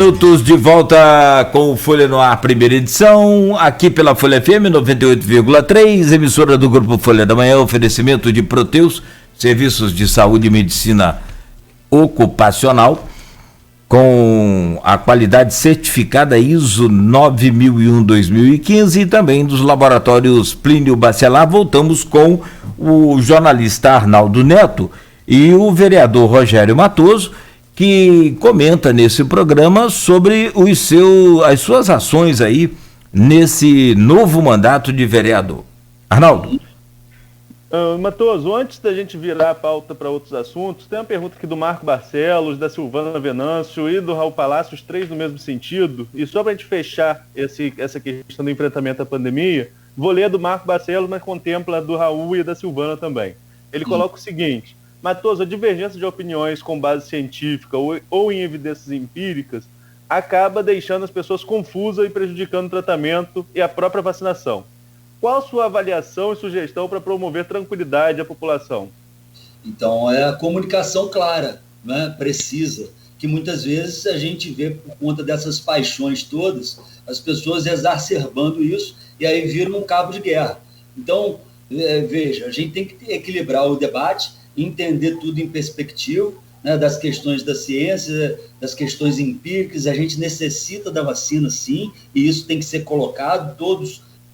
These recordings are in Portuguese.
Minutos de volta com o Folha no Ar, primeira edição, aqui pela Folha FM 98,3, emissora do Grupo Folha da Manhã, oferecimento de Proteus, serviços de saúde e medicina ocupacional, com a qualidade certificada ISO 9001-2015 e também dos laboratórios Plínio Bacelar. Voltamos com o jornalista Arnaldo Neto e o vereador Rogério Matoso, que comenta nesse programa sobre as suas ações aí nesse novo mandato de vereador. Arnaldo. Matoso, antes da gente virar a pauta para outros assuntos, tem uma pergunta aqui do Marco Barcelos, da Silvana Venâncio e do Raul Palácio, os três no mesmo sentido. E só para a gente fechar essa questão do enfrentamento à pandemia, vou ler a do Marco Barcelos, mas contempla a do Raul e a da Silvana também. Ele coloca o seguinte: Matoso, a divergência de opiniões com base científica ou em evidências empíricas acaba deixando as pessoas confusas e prejudicando o tratamento e a própria vacinação. Qual a sua avaliação e sugestão para promover tranquilidade à população? Então, é a comunicação clara, né? Precisa, que muitas vezes a gente vê, por conta dessas paixões todas, as pessoas exacerbando isso e aí vira um cabo de guerra. Então, veja, a gente tem que equilibrar o debate, entender tudo em perspectiva, né, das questões da ciência, das questões empíricas. A gente necessita da vacina, sim, e isso tem que ser colocado.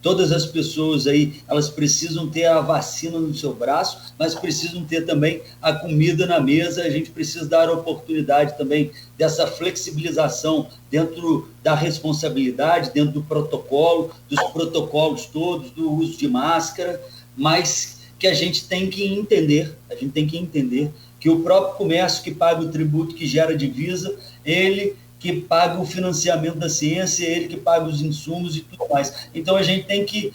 Todas as pessoas aí, elas precisam ter a vacina no seu braço, mas precisam ter também a comida na mesa. A gente precisa dar oportunidade também dessa flexibilização dentro da responsabilidade, dentro do protocolo, dos protocolos todos, do uso de máscara, mas que a gente tem que entender que o próprio comércio que paga o tributo que gera divisa, ele que paga o financiamento da ciência, ele que paga os insumos e tudo mais. Então a gente tem que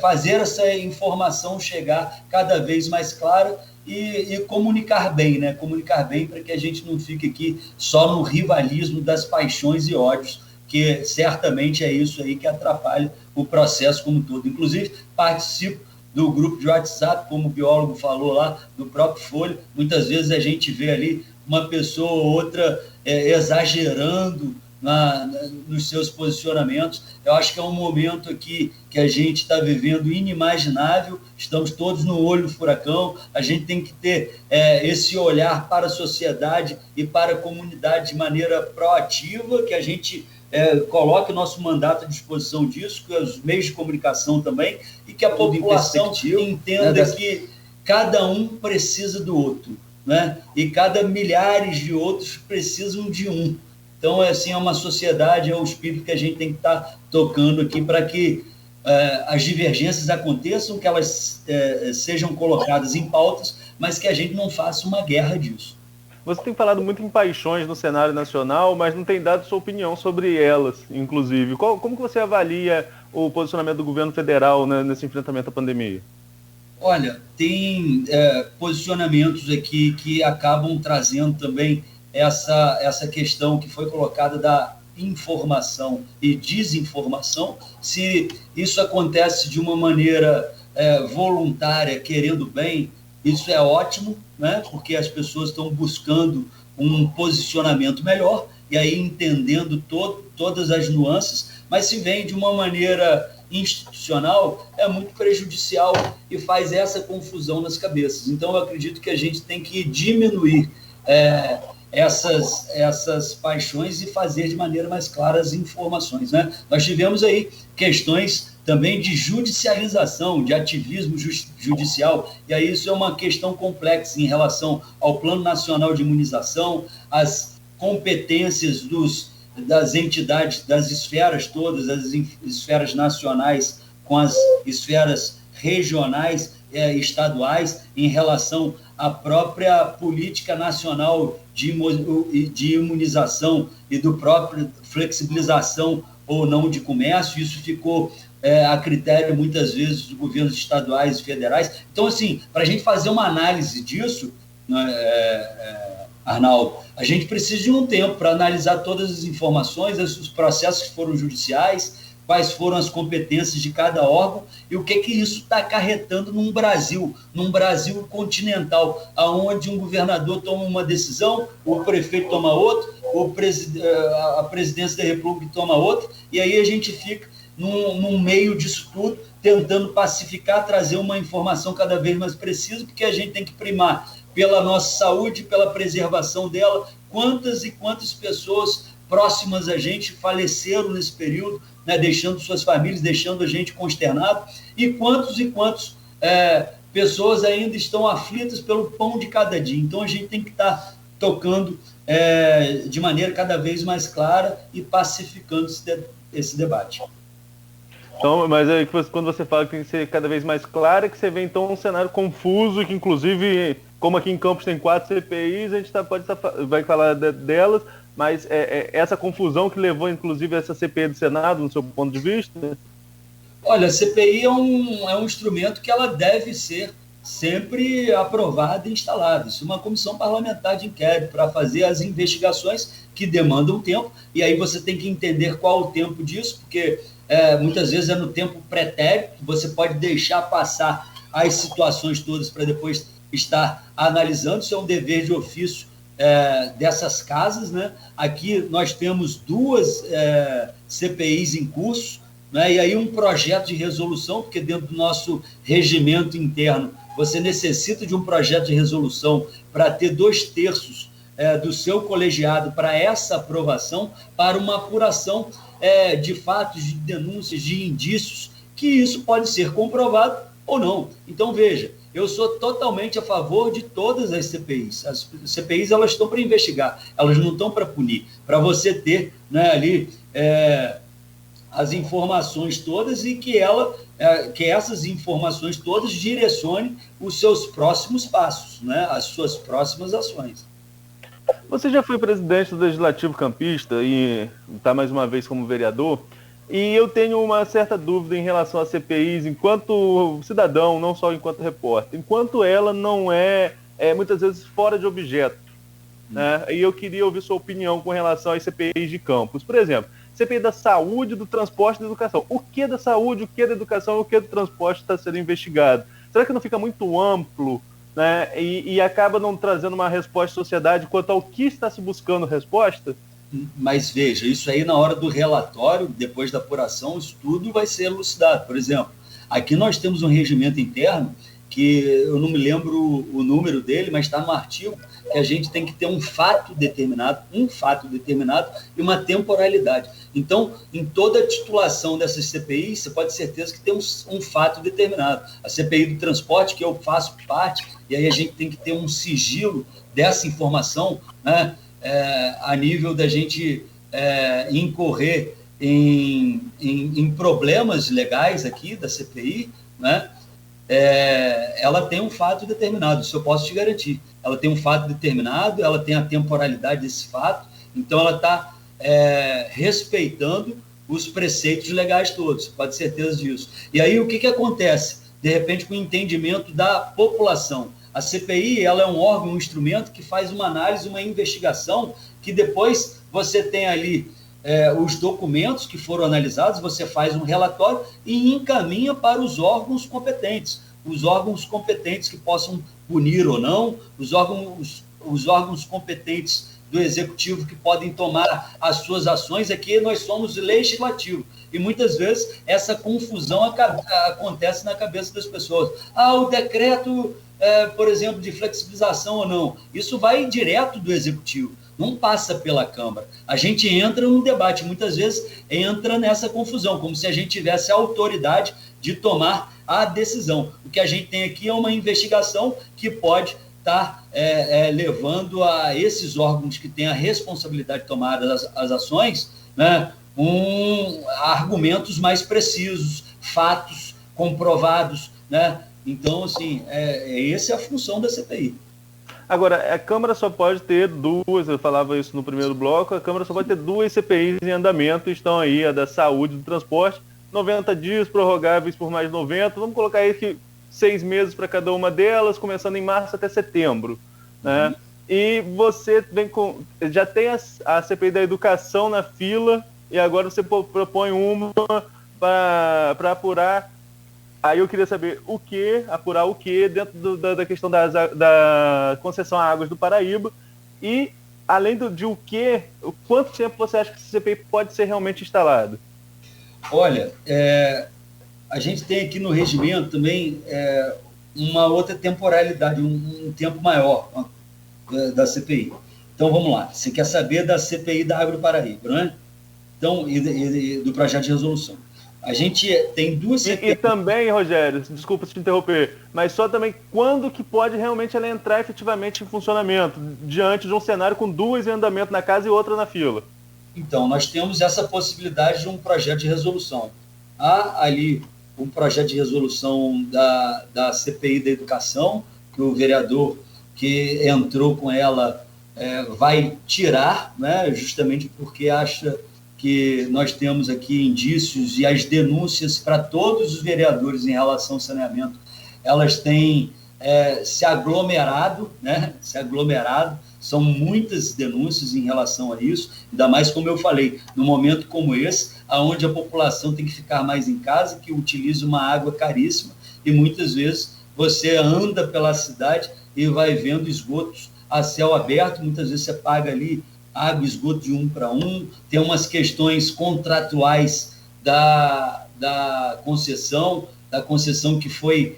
fazer essa informação chegar cada vez mais clara e comunicar bem, né? Comunicar bem para que a gente não fique aqui só no rivalismo das paixões e ódios, que certamente é isso aí que atrapalha o processo como um todo. Inclusive, participo do grupo de WhatsApp, como o biólogo falou lá, do próprio Folha. Muitas vezes a gente vê ali uma pessoa ou outra exagerando nos seus posicionamentos. Eu acho que é um momento aqui que a gente está vivendo inimaginável, estamos todos no olho do furacão. A gente tem que ter esse olhar para a sociedade e para a comunidade de maneira proativa, que a gente coloque o nosso mandato à disposição disso, que os meios de comunicação também, e que a população entenda que cada um precisa do outro, né? E cada milhares de outros precisam de um. Então, assim, é uma sociedade, é o espírito que a gente tem que estar tocando aqui para que as divergências aconteçam, que elas sejam colocadas em pautas, mas que a gente não faça uma guerra disso. Você tem falado muito em paixões no cenário nacional, mas não tem dado sua opinião sobre elas, inclusive. Como que você avalia o posicionamento do governo federal, né, nesse enfrentamento à pandemia? Olha, tem posicionamentos aqui que acabam trazendo também essa questão que foi colocada da informação e desinformação. Se isso acontece de uma maneira voluntária, querendo bem, isso é ótimo, né? Porque as pessoas estão buscando um posicionamento melhor e aí entendendo todas as nuances, mas se vem de uma maneira institucional, é muito prejudicial e faz essa confusão nas cabeças. Então, eu acredito que a gente tem que diminuir essas paixões e fazer de maneira mais clara as informações, né? Nós tivemos aí questões também de judicialização, de ativismo judicial, e aí isso é uma questão complexa em relação ao Plano Nacional de Imunização, as competências das entidades, das esferas todas, as esferas nacionais com as esferas regionais, estaduais, em relação à própria política nacional de imunização e do próprio flexibilização ou não de comércio. Isso ficou a critério, muitas vezes, dos governos estaduais e federais. Então, assim, para a gente fazer uma análise disso, Arnaldo, a gente precisa de um tempo para analisar todas as informações, os processos que foram judiciais, quais foram as competências de cada órgão e o que isso está acarretando num Brasil continental, onde um governador toma uma decisão, o prefeito toma outra, a presidência da República toma outra, e aí a gente fica num meio disso tudo, tentando pacificar, trazer uma informação cada vez mais precisa, porque a gente tem que primar pela nossa saúde, pela preservação dela. Quantas e quantas pessoas próximas a gente faleceram nesse período, né, deixando suas famílias, deixando a gente consternado, e quantos pessoas ainda estão aflitas pelo pão de cada dia. Então a gente tem que estar tocando de maneira cada vez mais clara e pacificando esse debate. Então, mas é que quando você fala que tem que ser cada vez mais claro, é que você vê então um cenário confuso, que inclusive, como aqui em Campos tem 4 CPIs, a gente vai falar delas, mas essa confusão que levou inclusive essa CPI do Senado, no seu ponto de vista? Olha, a CPI é um instrumento que ela deve ser sempre aprovada e instalada. Isso é uma comissão parlamentar de inquérito para fazer as investigações que demandam tempo, e aí você tem que entender qual o tempo disso, porque muitas vezes é no tempo pretérito, você pode deixar passar as situações todas para depois estar analisando. Isso é um dever de ofício dessas casas, né? Aqui nós temos 2 CPIs em curso, né? E aí um projeto de resolução, porque dentro do nosso regimento interno você necessita de um projeto de resolução para ter 2/3 do seu colegiado para essa aprovação, para uma apuração de fatos, de denúncias, de indícios, que isso pode ser comprovado ou não. Então, veja, eu sou totalmente a favor de todas as CPIs. As CPIs, elas estão para investigar, elas não estão para punir, para você ter, né, ali as informações todas e que essas informações todas direcionem os seus próximos passos, né, as suas próximas ações. Você já foi presidente do Legislativo Campista e está mais uma vez como vereador, e eu tenho uma certa dúvida em relação às CPIs, enquanto cidadão, não só enquanto repórter, enquanto ela não é muitas vezes fora de objeto, né? E eu queria ouvir sua opinião com relação às CPIs de Campos. Por exemplo, CPI da saúde, do transporte e da educação. O que da saúde, o que da educação, o que do transporte está sendo investigado? Será que não fica muito amplo, né, e acaba não trazendo uma resposta à sociedade quanto ao que está se buscando resposta? Mas veja, isso aí na hora do relatório, depois da apuração, isso tudo vai ser elucidado. Por exemplo, aqui nós temos um regimento interno que eu não me lembro o número dele, mas está no artigo que a gente tem que ter um fato determinado e uma temporalidade. Então, em toda a titulação dessas CPIs, você pode ter certeza que tem um fato determinado. A CPI do transporte, que eu faço parte, e aí a gente tem que ter um sigilo dessa informação, né, a nível da gente incorrer em problemas legais aqui da CPI, né? Ela tem um fato determinado, isso eu posso te garantir. Ela tem um fato determinado, ela tem a temporalidade desse fato, então ela está respeitando os preceitos legais todos, pode ter certeza disso. E aí o que acontece? De repente, com o entendimento da população, a CPI ela é um órgão, um instrumento que faz uma análise, uma investigação, que depois você tem ali os documentos que foram analisados, você faz um relatório e encaminha para os órgãos competentes que possam punir ou não, os órgãos competentes do executivo que podem tomar as suas ações. Aqui nós somos legislativo e muitas vezes essa confusão acontece na cabeça das pessoas. O decreto, por exemplo, de flexibilização ou não, isso vai direto do executivo, não passa pela Câmara. A gente entra num debate, muitas vezes entra nessa confusão, como se a gente tivesse a autoridade de tomar a decisão. O que a gente tem aqui é uma investigação que pode estar levando a esses órgãos que têm a responsabilidade de tomar as ações, né, argumentos mais precisos, fatos comprovados, né? Então, assim, essa é a função da CPI. Agora, a Câmara só pode ter 2, eu falava isso no primeiro bloco, a Câmara só pode ter 2 CPIs em andamento, estão aí a da saúde e do transporte, 90 dias prorrogáveis por mais 90, vamos colocar aí que 6 meses para cada uma delas, começando em março até setembro, né? E você já tem a CPI da educação na fila, e agora você propõe uma para apurar. Aí eu queria saber apurar o que dentro da questão da concessão a Águas do Paraíba e, além de o quanto tempo você acha que esse CPI pode ser realmente instalado? Olha, a gente tem aqui no regimento também uma outra temporalidade, um tempo maior da CPI. Então, vamos lá. Você quer saber da CPI da Água do Paraíba, não é? Então, e do projeto de resolução. A gente tem duas CPI. E também, Rogério, desculpa te interromper, mas só também quando que pode realmente ela entrar efetivamente em funcionamento, diante de um cenário com 2 em andamento na casa e outra na fila? Então, nós temos essa possibilidade de um projeto de resolução. Há ali um projeto de resolução da CPI da Educação, que o vereador que entrou com ela vai tirar, né, justamente porque acha que nós temos aqui indícios e as denúncias para todos os vereadores em relação ao saneamento, elas têm se aglomerado, né? São muitas denúncias em relação a isso, ainda mais, como eu falei, num momento como esse, onde a população tem que ficar mais em casa, que utiliza uma água caríssima, e muitas vezes você anda pela cidade e vai vendo esgotos a céu aberto, muitas vezes você paga ali água e esgoto de 1 para 1, tem umas questões contratuais da concessão que foi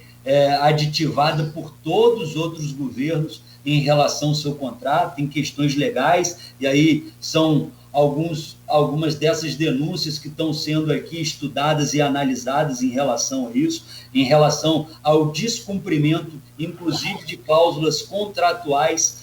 aditivada por todos os outros governos em relação ao seu contrato, tem questões legais, e aí são algumas dessas denúncias que estão sendo aqui estudadas e analisadas em relação a isso, em relação ao descumprimento, inclusive, de cláusulas contratuais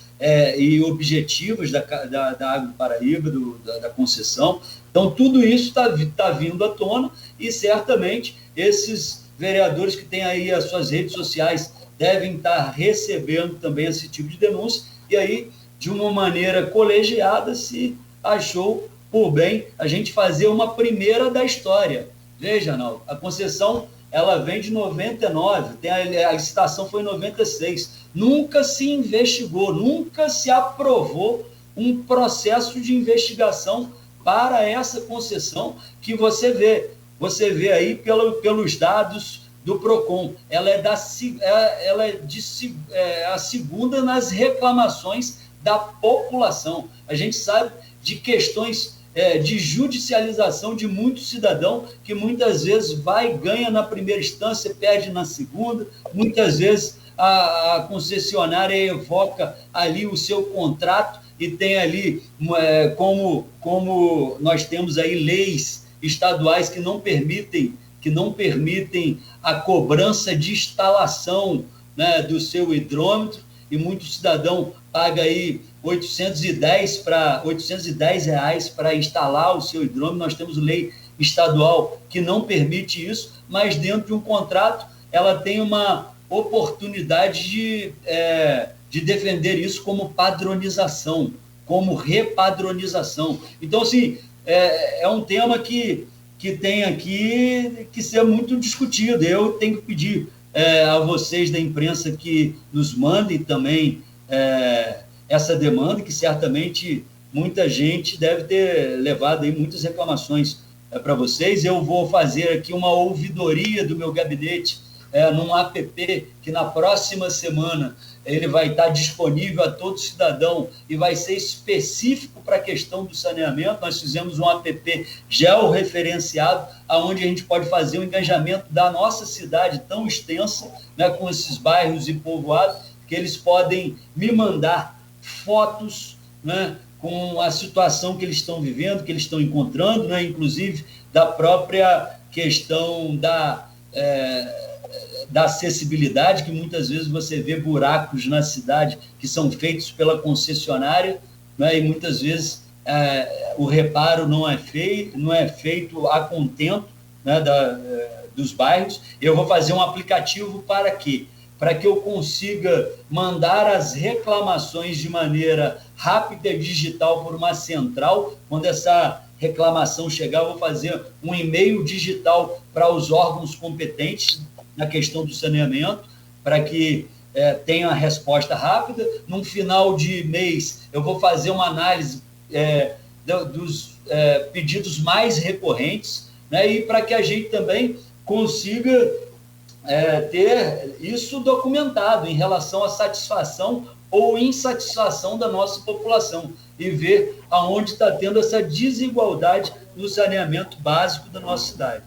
e objetivas da Água do Paraíba, da concessão. Então, tudo isso está vindo à tona e, certamente, esses vereadores que têm aí as suas redes sociais devem estar recebendo também esse tipo de denúncia e aí, de uma maneira colegiada, se achou por bem a gente fazer uma primeira da história. Veja, Arnaldo, a concessão ela vem de 99, a licitação foi em 96. Nunca se investigou, nunca se aprovou um processo de investigação para essa concessão que você vê aí pelos dados do PROCON. Ela é a segunda nas reclamações da população. A gente sabe de questões de judicialização de muito cidadão que muitas vezes ganha na primeira instância, perde na segunda, muitas vezes a concessionária evoca ali o seu contrato e tem ali, como nós temos aí leis estaduais que não permitem a cobrança de instalação, né, do seu hidrômetro, e muito cidadão paga aí R$810 para instalar o seu hidrômetro. Nós temos lei estadual que não permite isso, mas dentro de um contrato ela tem uma oportunidade de defender isso como padronização, como repadronização. Então, assim, é um tema que tem aqui que ser muito discutido. Eu tenho que pedir a vocês da imprensa que nos mandem também essa demanda, que certamente muita gente deve ter levado aí muitas reclamações para vocês. Eu vou fazer aqui uma ouvidoria do meu gabinete num app que na próxima semana ele vai estar disponível a todo cidadão e vai ser específico para a questão do saneamento. Nós fizemos um app georreferenciado, onde a gente pode fazer o engajamento da nossa cidade tão extensa, né, com esses bairros e povoados, que eles podem me mandar fotos, né, com a situação que eles estão vivendo, que eles estão encontrando, né, inclusive da própria questão da acessibilidade, que muitas vezes você vê buracos na cidade que são feitos pela concessionária, né, e muitas vezes o reparo não é feito a contento, né, dos bairros. Eu vou fazer um aplicativo para quê? Para que eu consiga mandar as reclamações de maneira rápida e digital por uma central. Quando essa reclamação chegar, eu vou fazer um e-mail digital para os órgãos competentes na questão do saneamento, para que tenha a resposta rápida. No final de mês, eu vou fazer uma análise dos pedidos mais recorrentes, né? E para que a gente também consiga ter isso documentado em relação à satisfação ou insatisfação da nossa população e ver aonde está tendo essa desigualdade no saneamento básico da nossa cidade.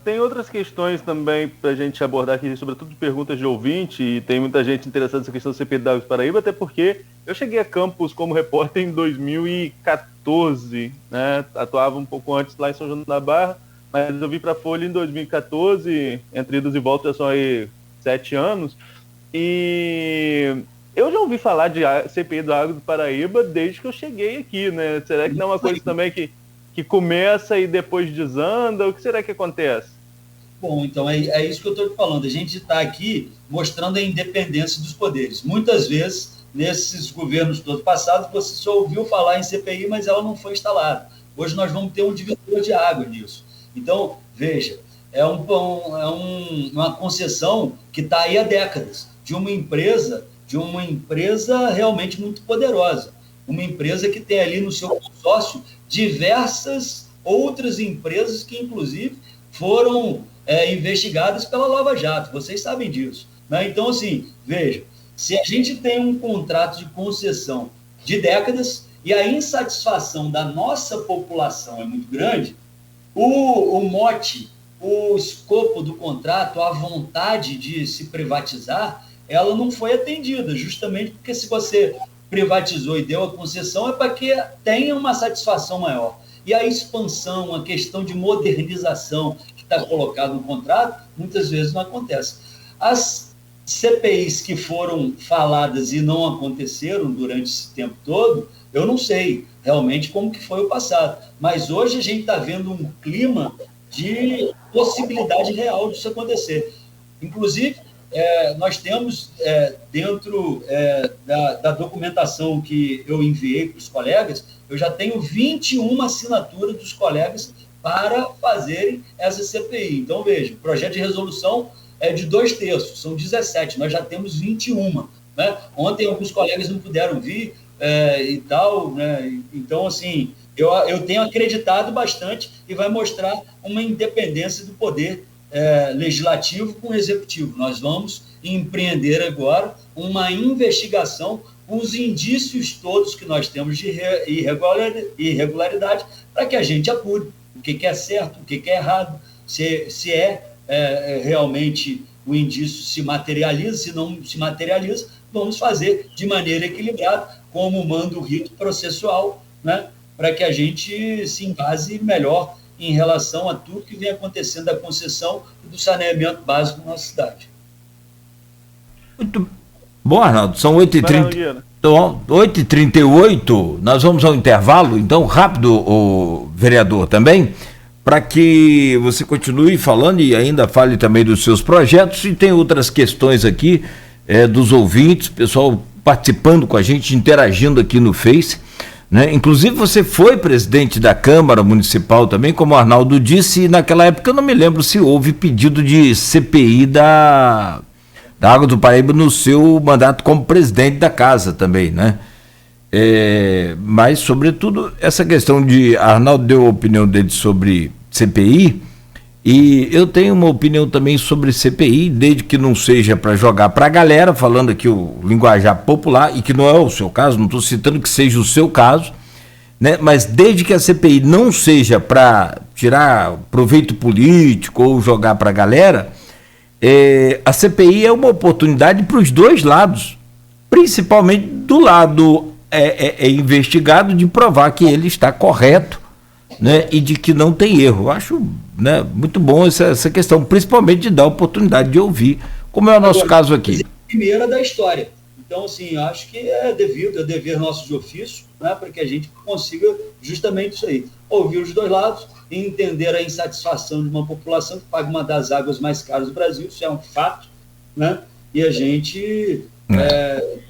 Tem outras questões também para a gente abordar aqui, sobretudo de perguntas de ouvinte, e tem muita gente interessada nessa questão do CPI da Água do Paraíba, até porque eu cheguei a Campos como repórter em 2014, né? Atuava um pouco antes lá em São João da Barra, mas eu vim para a Folha em 2014, entre idas e voltas já são aí 7 anos, e eu já ouvi falar de CPI da Água do Paraíba desde que eu cheguei aqui, né? Será que não é uma coisa também que começa e depois desanda? O que será que acontece? Bom, então é isso que eu estou te falando. A gente está aqui mostrando a independência dos poderes. Muitas vezes, nesses governos todos passados, você só ouviu falar em CPI, mas ela não foi instalada. Hoje nós vamos ter um divisor de água nisso. Então, veja, uma concessão que está aí há décadas, de uma empresa realmente muito poderosa. Uma empresa que tem ali no seu consórcio diversas outras empresas que, inclusive, foram investigadas pela Lava Jato. Vocês sabem disso, né? Então, assim, veja, se a gente tem um contrato de concessão de décadas e a insatisfação da nossa população é muito grande, o mote, o escopo do contrato, a vontade de se privatizar, ela não foi atendida, justamente porque se você privatizou e deu a concessão é para que tenha uma satisfação maior. E a expansão, a questão de modernização que está colocado no contrato, muitas vezes não acontece. As CPIs que foram faladas e não aconteceram durante esse tempo todo, eu não sei realmente como que foi o passado. Mas hoje a gente está vendo um clima de possibilidade real disso acontecer. Inclusive, nós temos dentro da documentação que eu enviei para os colegas, eu já tenho 21 assinaturas dos colegas para fazerem essa CPI. Então, veja, o projeto de resolução é de 2/3, são 17, nós já temos 21. Né? Ontem alguns colegas não puderam vir e tal, né? Então, assim, eu tenho acreditado bastante e vai mostrar uma independência do poder legislativo com o executivo. Nós vamos empreender agora uma investigação com os indícios todos que nós temos de irregularidade para que a gente apure o que é certo, o que é errado, se realmente o indício se materializa, se não se materializa, vamos fazer de maneira equilibrada, como manda o rito processual, né, para que a gente se embase melhor em relação a tudo que vem acontecendo da concessão e do saneamento básico na nossa cidade. Muito bom, Arnaldo. São 8h30. Então, 8h38, nós vamos ao intervalo, então, rápido, o vereador, também, para que você continue falando e ainda fale também dos seus projetos, e tem outras questões aqui dos ouvintes, pessoal participando com a gente, interagindo aqui no Face, né? Inclusive você foi presidente da Câmara Municipal também, como o Arnaldo disse, e naquela época eu não me lembro se houve pedido de CPI da Água do Paraíba no seu mandato como presidente da casa também, né? Mas, sobretudo, essa questão de... Arnaldo deu a opinião dele sobre CPI, e eu tenho uma opinião também sobre CPI, desde que não seja para jogar para a galera, falando aqui o linguajar popular, e que não é o seu caso, não estou citando que seja o seu caso, né? Mas desde que a CPI não seja para tirar proveito político ou jogar para a galera, a CPI é uma oportunidade para os dois lados, principalmente do lado investigado, de provar que ele está correto, né, e de que não tem erro. Eu acho, né, muito bom essa questão, principalmente de dar a oportunidade de ouvir, como é o nosso caso aqui. Primeira da história. Então, assim, acho que é dever nosso de ofício, né, para que a gente consiga justamente isso aí, ouvir os dois lados e entender a insatisfação de uma população que paga uma das águas mais caras do Brasil, isso é um fato, né, e a gente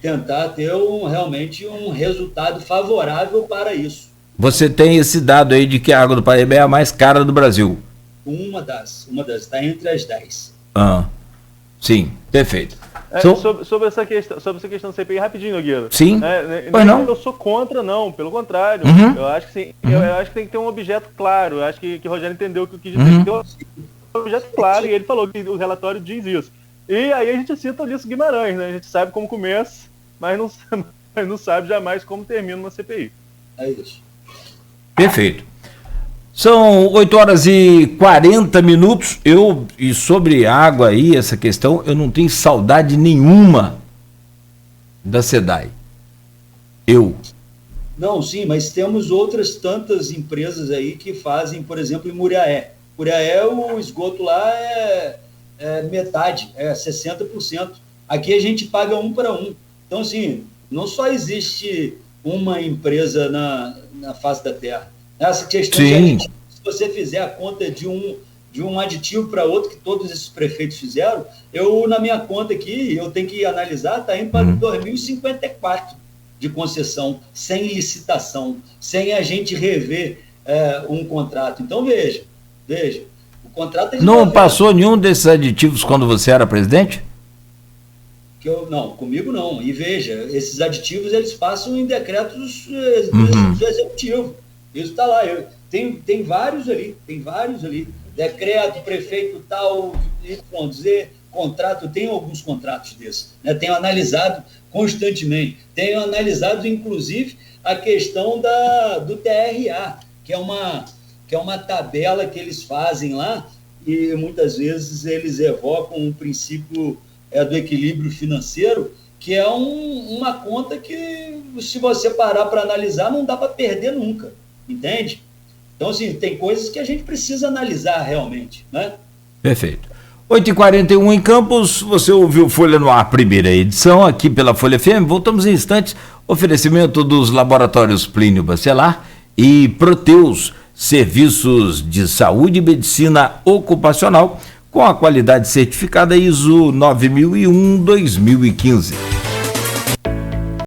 tentar ter realmente um resultado favorável para isso. Você tem esse dado aí de que a água do Paraíba é a mais cara do Brasil? Uma das, está entre as 10. Sim, perfeito. Sobre essa questão do CPI, rapidinho, Nogueira. Sim. Não, eu sou contra, não, pelo contrário. Uhum. Eu acho que sim. Eu acho que tem que ter um objeto claro. Eu acho que o Rogério entendeu o que eu quis dizer. Tem que ter um objeto claro, e ele falou que o relatório diz isso. E aí a gente cita o Ulisses Guimarães, né? A gente sabe como começa, mas não sabe jamais como termina uma CPI. É isso. Perfeito. São 8h40. E sobre água aí, essa questão, eu não tenho saudade nenhuma da SEDAI. Não, sim, mas temos outras tantas empresas aí que fazem, por exemplo, em Muriaé. Muriaé, o esgoto lá é metade, 60%. Aqui a gente paga 1 para 1. Então, assim, não só existe uma empresa na face da Terra. Essa questão de aditivo, se você fizer a conta de um aditivo para outro, que todos esses prefeitos fizeram, na minha conta aqui, eu tenho que analisar, está indo para 2054 de concessão, sem licitação, sem a gente rever um contrato. Então, veja, o contrato... Não passou nenhum desses aditivos quando você era presidente? Não, comigo não. E veja, esses aditivos, eles passam em decretos do executivo. Isso está lá. Tem vários ali. Decreto, prefeito tal, YZ, contrato. Tem alguns contratos desses. Né? Tenho analisado constantemente. Tenho analisado, inclusive, a questão do TRA, que é uma tabela que eles fazem lá, e muitas vezes eles evocam um princípio do equilíbrio financeiro, que é uma conta que, se você parar para analisar, não dá para perder nunca. Entende? Então, assim, tem coisas que a gente precisa analisar realmente, né? Perfeito. 8h41 em Campos, você ouviu Folha no Ar, primeira edição, aqui pela Folha FM. Voltamos em instantes. Oferecimento dos laboratórios Plínio Bacelar e Proteus, serviços de saúde e medicina ocupacional, com a qualidade certificada ISO 9001-2015.